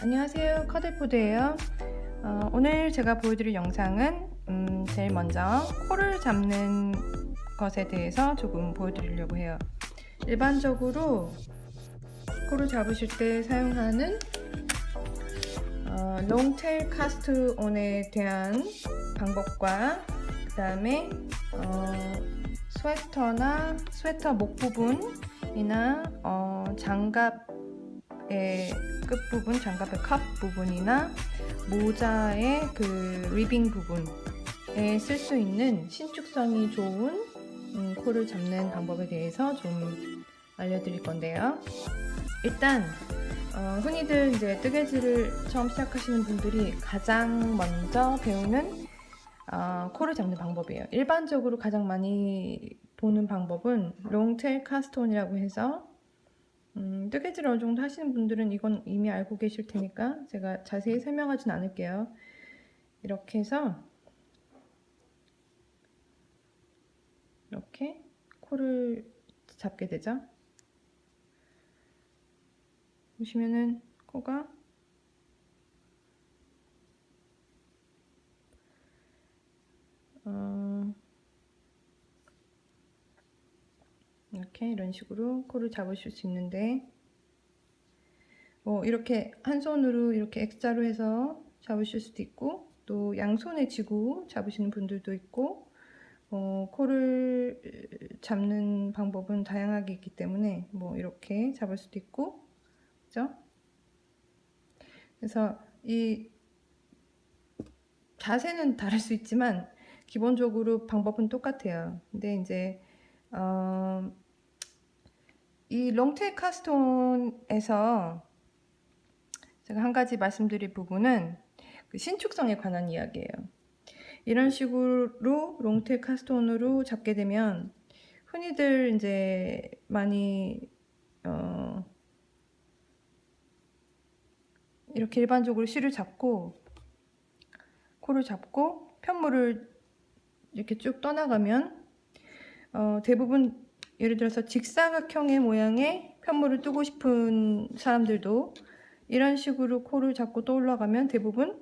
안녕하세요, 카들푸드예요. 오늘 제가 보여드릴 영상은 제일 먼저 코를 잡는 것에 대해서 조금 보여드리려고 해요. 일반적으로 코를 잡으실 때 사용하는 롱테일 카스트 온에 대한 방법과 그 다음에 스웨터 목 부분이나 장갑의 끝부분, 장갑의 컵 부분이나 모자의 그 리빙 부분에 쓸 수 있는 신축성이 좋은 코를 잡는 방법에 대해서 좀 알려드릴 건데요. 일단 흔히들 이제 뜨개질을 처음 시작하시는 분들이 가장 먼저 배우는 코를 잡는 방법이에요. 일반적으로 가장 많이 보는 방법은 롱테일 카스톤이라고 해서 뜨개질을 어느 정도 하시는 분들은 이건 이미 알고 계실 테니까 제가 자세히 설명하진 않을게요. 이렇게 해서 이렇게 코를 잡게 되죠. 보시면은 코가 이렇게 이런 식으로 코를 잡으실 수 있는데 이렇게 한 손으로 이렇게 X자로 해서 잡으실 수도 있고 또 양손에 쥐고 잡으시는 분들도 있고 코를 잡는 방법은 다양하게 있기 때문에 이렇게 잡을 수도 있고 그죠? 그래서 이 자세는 다를 수 있지만 기본적으로 방법은 똑같아요. 근데 이제 이 롱테일 카스톤에서 제가 한 가지 말씀드릴 부분은 그 신축성에 관한 이야기예요. 이런 식으로 롱테일 카스톤으로 잡게 되면 흔히들 이제 많이 이렇게 일반적으로 실을 잡고 코를 잡고 편물을 이렇게 쭉 떠나가면 대부분 예를 들어서 직사각형의 모양의 편물을 뜨고 싶은 사람들도 이런 식으로 코를 잡고 떠올라가면 대부분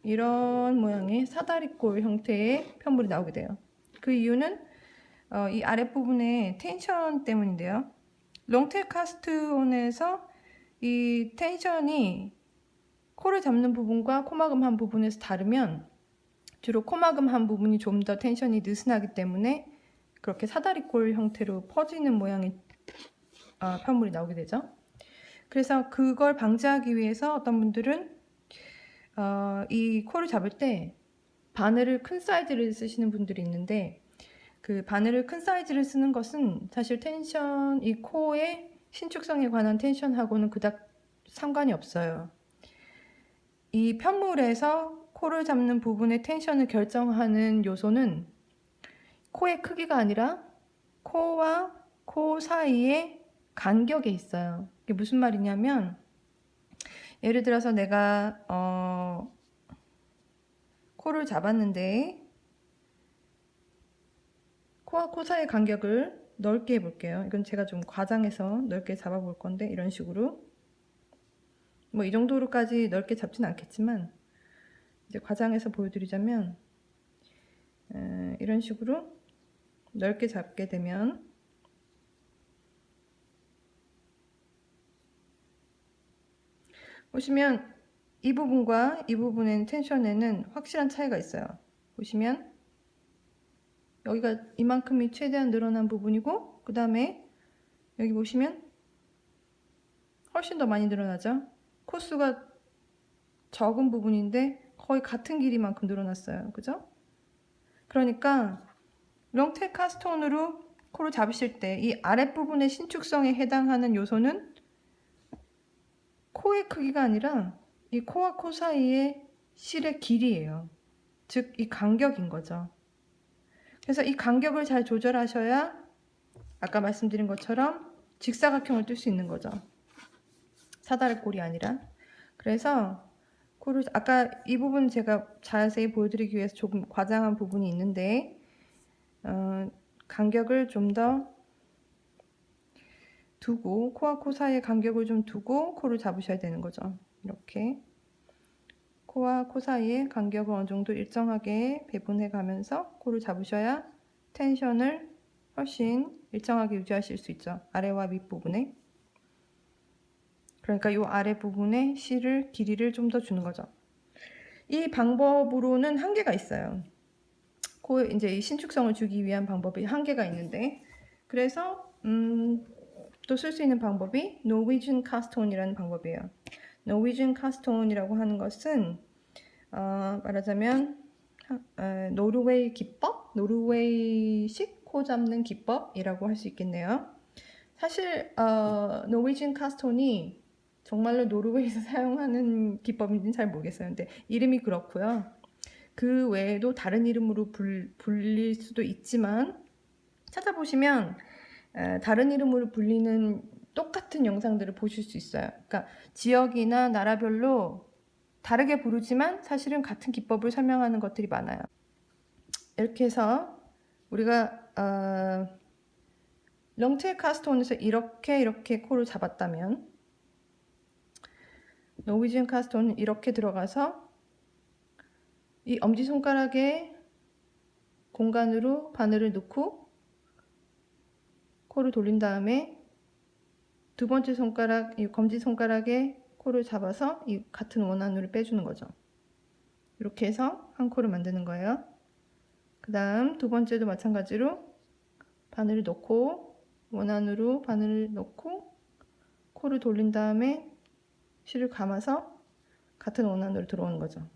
이런 모양의 사다리꼴 형태의 편물이 나오게 돼요. 그 이유는 이 아랫부분의 텐션 때문인데요. 롱테일 카스트온에서 이 텐션이 코를 잡는 부분과 코막음 한 부분에서 다르면 주로 코막음 한 부분이 좀 더 텐션이 느슨하기 때문에 그렇게 사다리꼴 형태로 퍼지는 모양의 편물이 나오게 되죠. 그래서 그걸 방지하기 위해서 어떤 분들은 이 코를 잡을 때 바늘을 큰 사이즈를 쓰시는 분들이 있는데 그 바늘을 큰 사이즈를 쓰는 것은 사실 텐션, 이 코의 신축성에 관한 텐션하고는 그닥 상관이 없어요. 이 편물에서 코를 잡는 부분의 텐션을 결정하는 요소는 코의 크기가 아니라 코와 코 사이의 간격에 있어요. 이게 무슨 말이냐면 예를 들어서 내가 코를 잡았는데 코와 코 사이의 간격을 넓게 해볼게요. 이건 제가 좀 과장해서 넓게 잡아볼 건데 이런 식으로 이 정도로까지 넓게 잡진 않겠지만 이제 과장해서 보여드리자면 이런 식으로 넓게 잡게 되면 보시면 이 부분과 이 부분의 텐션에는 확실한 차이가 있어요. 보시면 여기가 이만큼이 최대한 늘어난 부분이고 그 다음에 여기 보시면 훨씬 더 많이 늘어나죠. 코수가 적은 부분인데 거의 같은 길이만큼 늘어났어요. 그죠? 그러니까 롱테일 카스톤으로 코를 잡으실 때 이 아랫부분의 신축성에 해당하는 요소는 코의 크기가 아니라 이 코와 코 사이의 실의 길이에요. 즉 이 간격인 거죠. 그래서 이 간격을 잘 조절하셔야 아까 말씀드린 것처럼 직사각형을 뜰 수 있는 거죠. 사다리꼴이 아니라. 그래서 코를 아까 이 부분 제가 자세히 보여드리기 위해서 조금 과장한 부분이 있는데 간격을 좀 더 두고 코와 코 사이에 간격을 좀 두고 코를 잡으셔야 되는 거죠. 이렇게 코와 코 사이에 간격을 어느 정도 일정하게 배분해 가면서 코를 잡으셔야 텐션을 훨씬 일정하게 유지하실 수 있죠. 아래와 윗부분에. 그러니까 이 아래 부분에 실을 길이를 좀 더 주는 거죠. 이 방법으로는 한계가 있어요. 코에 이제 이 신축성을 주기 위한 방법이 한계가 있는데, 그래서 또 쓸 수 있는 방법이 노르웨이준 카스톤이라는 방법이에요. 노르웨이준 카스톤이라고 하는 것은 말하자면 노르웨이 기법, 노르웨이식 코 잡는 기법이라고 할 수 있겠네요. 사실 노르웨이준 카스톤이 정말로 노르웨이에서 사용하는 기법인지는 잘 모르겠어요. 근데 이름이 그렇고요. 그 외에도 다른 이름으로 불릴 수도 있지만 찾아보시면 다른 이름으로 불리는 똑같은 영상들을 보실 수 있어요. 그러니까 지역이나 나라별로 다르게 부르지만 사실은 같은 기법을 설명하는 것들이 많아요. 이렇게 해서 우리가 롱테일 카스톤에서 이렇게 코를 잡았다면 노르웨이준 카스톤은 이렇게 들어가서 이 엄지손가락에 공간으로 바늘을 넣고 코를 돌린 다음에 두 번째 손가락, 이 검지손가락에 코를 잡아서 이 같은 원안으로 빼주는 거죠. 이렇게 해서 한 코를 만드는 거예요. 그 다음 두 번째도 마찬가지로 바늘을 넣고 원안으로 바늘을 넣고 코를 돌린 다음에 실을 감아서 같은 원안으로 들어오는 거죠.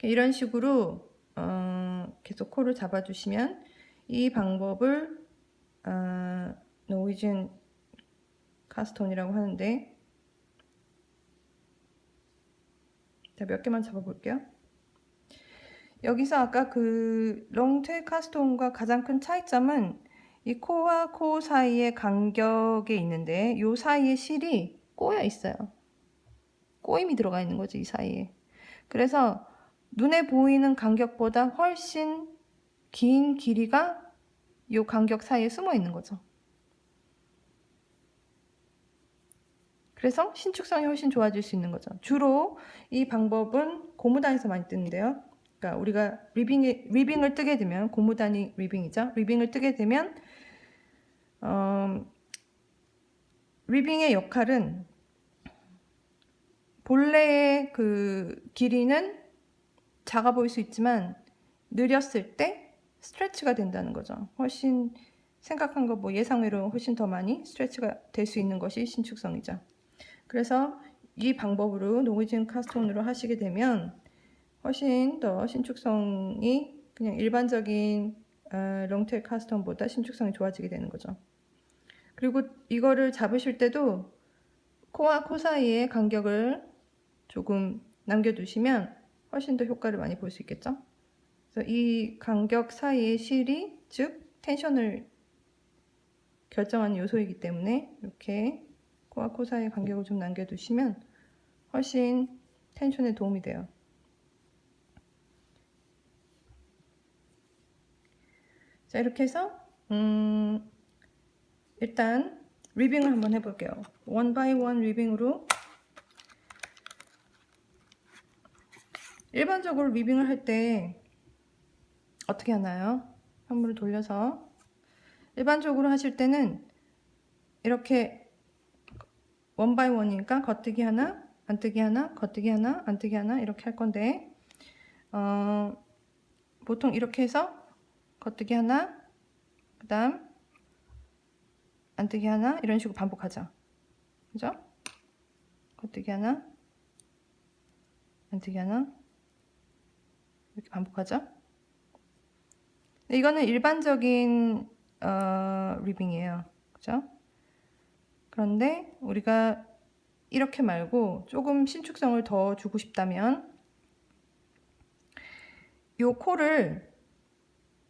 이런 식으로 계속 코를 잡아주시면 이 방법을 노르웨이준 카스톤이라고 하는데, 자, 몇 개만 잡아볼게요. 여기서 아까 그 롱테일 카스톤과 가장 큰 차이점은 이 코와 코 사이의 간격에 있는데 이 사이에 실이 꼬여 있어요. 꼬임이 들어가 있는 거지, 이 사이에. 그래서 눈에 보이는 간격보다 훨씬 긴 길이가 이 간격 사이에 숨어 있는 거죠. 그래서 신축성이 훨씬 좋아질 수 있는 거죠. 주로 이 방법은 고무단에서 많이 뜨는데요. 그러니까 우리가 리빙을 뜨게 되면, 고무단이 리빙이죠. 리빙을 뜨게 되면 리빙의 역할은 본래의 그 길이는 작아 보일 수 있지만 느렸을 때 스트레치가 된다는 거죠. 훨씬 생각한 거 뭐 예상외로 훨씬 더 많이 스트레치가 될 수 있는 것이 신축성이죠. 그래서 이 방법으로 노르웨이준 카스톤으로 하시게 되면 훨씬 더 신축성이 그냥 일반적인 롱테일 카스톤보다 신축성이 좋아지게 되는 거죠. 그리고 이거를 잡으실 때도 코와 코 사이에 간격을 조금 남겨두시면 훨씬 더 효과를 많이 볼 수 있겠죠. 그래서 이 간격 사이의 실이, 즉 텐션을 결정하는 요소이기 때문에 이렇게 코와 코 사이의 간격을 좀 남겨두시면 훨씬 텐션에 도움이 돼요. 자, 이렇게 해서 일단 리빙을 한번 해볼게요. 원 바이 원 리빙으로. 일반적으로 리빙을 할 때 어떻게 하나요? 편물을 돌려서 일반적으로 하실 때는 이렇게 원 바이 원이니까 겉뜨기 하나, 안뜨기 하나, 겉뜨기 하나, 안뜨기 하나 이렇게 할 건데 보통 이렇게 해서 겉뜨기 하나, 그 다음 안뜨기 하나 이런 식으로 반복하죠. 그죠? 겉뜨기 하나, 안뜨기 하나 이렇게 반복하죠. 이거는 일반적인 리빙이에요. 그죠? 그런데 우리가 이렇게 말고 조금 신축성을 더 주고 싶다면 이 코를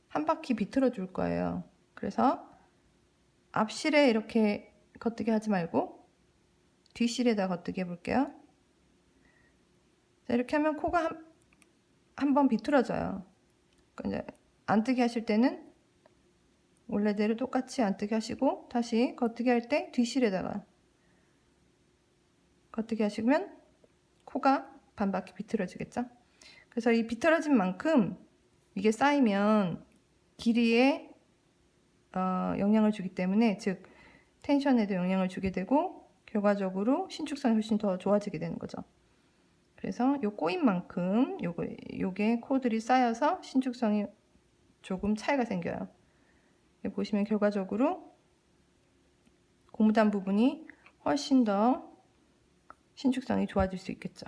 한 바퀴 비틀어 줄 거예요. 그래서 앞실에 이렇게 겉뜨기 하지 말고 뒷실에다 겉뜨기 해볼게요. 자, 이렇게 하면 코가 한 번 비틀어져요. 이제 안뜨기 하실 때는 원래대로 똑같이 안뜨기 하시고 다시 겉뜨기 할 때 뒷실에다가 겉뜨기 하시면 코가 반바퀴 비틀어지겠죠. 그래서 이 비틀어진 만큼 이게 쌓이면 길이에 영향을 주기 때문에, 즉 텐션에도 영향을 주게 되고 결과적으로 신축성이 훨씬 더 좋아지게 되는 거죠. 그래서 요 꼬인 만큼 요게 코들이 쌓여서 신축성이 조금 차이가 생겨요. 보시면 결과적으로 고무단 부분이 훨씬 더 신축성이 좋아질 수 있겠죠.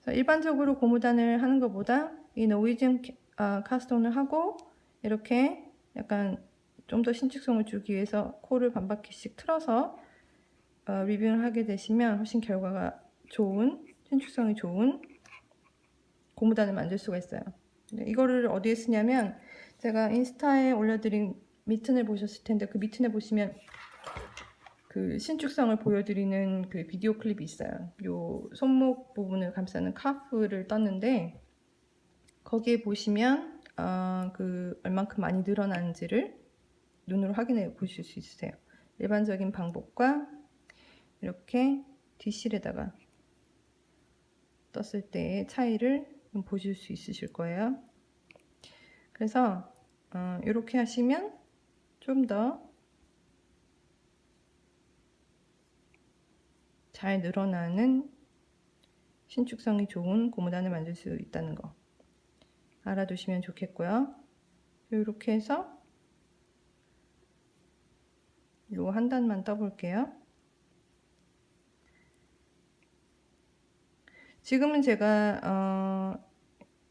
일반적으로 고무단을 하는 것보다 이 노르웨이지안 카스톤을 하고 이렇게 약간 좀 더 신축성을 주기 위해서 코를 반바퀴씩 틀어서 리빙을 하게 되시면 훨씬 결과가 좋은, 신축성이 좋은 고무단을 만들 수가 있어요. 이거를 어디에 쓰냐면, 제가 인스타에 올려드린 미튼을 보셨을 텐데, 그 미튼에 보시면 그 신축성을 보여드리는 그 비디오 클립이 있어요. 요 손목 부분을 감싸는 카프를 떴는데, 거기에 보시면 그 얼만큼 많이 늘어나는지를 눈으로 확인해 보실 수 있으세요. 일반적인 방법과 이렇게 뒷실에다가 떴을 때의 차이를 보실 수 있으실 거예요. 그래서 이렇게 하시면 좀 더 잘 늘어나는 신축성이 좋은 고무단을 만들 수 있다는 거 알아두시면 좋겠고요. 이렇게 해서 요 한 단만 떠볼게요. 지금은 제가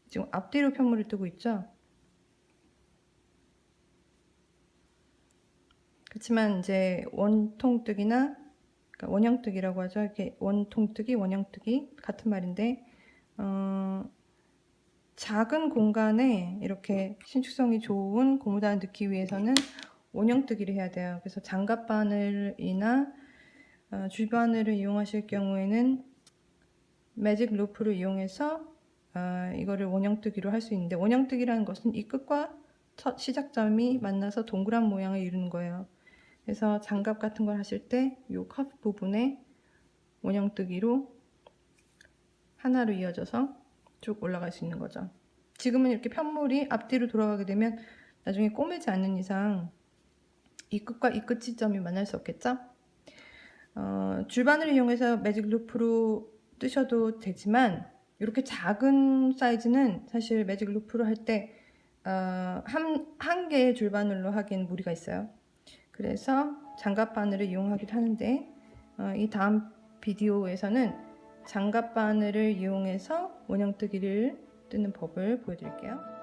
지금 앞뒤로 편물을 뜨고 있죠. 그렇지만 이제 원통뜨기나, 그러니까 원형뜨기라고 하죠. 이렇게 원통뜨기, 원형뜨기 같은 말인데, 작은 공간에 이렇게 신축성이 좋은 고무단을 넣기 위해서는 원형뜨기를 해야 돼요. 그래서 장갑 바늘이나 줄바늘을 이용하실 경우에는 매직 루프를 이용해서 이거를 원형뜨기로 할 수 있는데, 원형뜨기라는 것은 이 끝과 첫 시작점이 만나서 동그란 모양을 이루는 거예요. 그래서 장갑 같은 걸 하실 때 이 컵 부분에 원형뜨기로 하나로 이어져서 쭉 올라갈 수 있는 거죠. 지금은 이렇게 편물이 앞뒤로 돌아가게 되면 나중에 꼬매지 않는 이상 이 끝과 이 끝 지점이 만날 수 없겠죠. 줄바늘을 이용해서 매직 루프로 뜨셔도 되지만, 이렇게 작은 사이즈는 사실 매직 루프로 할 때 한 개의 줄바늘로 하기엔 무리가 있어요. 그래서 장갑 바늘을 이용하기도 하는데, 이 다음 비디오에서는 장갑 바늘을 이용해서 원형뜨기를 뜨는 법을 보여드릴게요.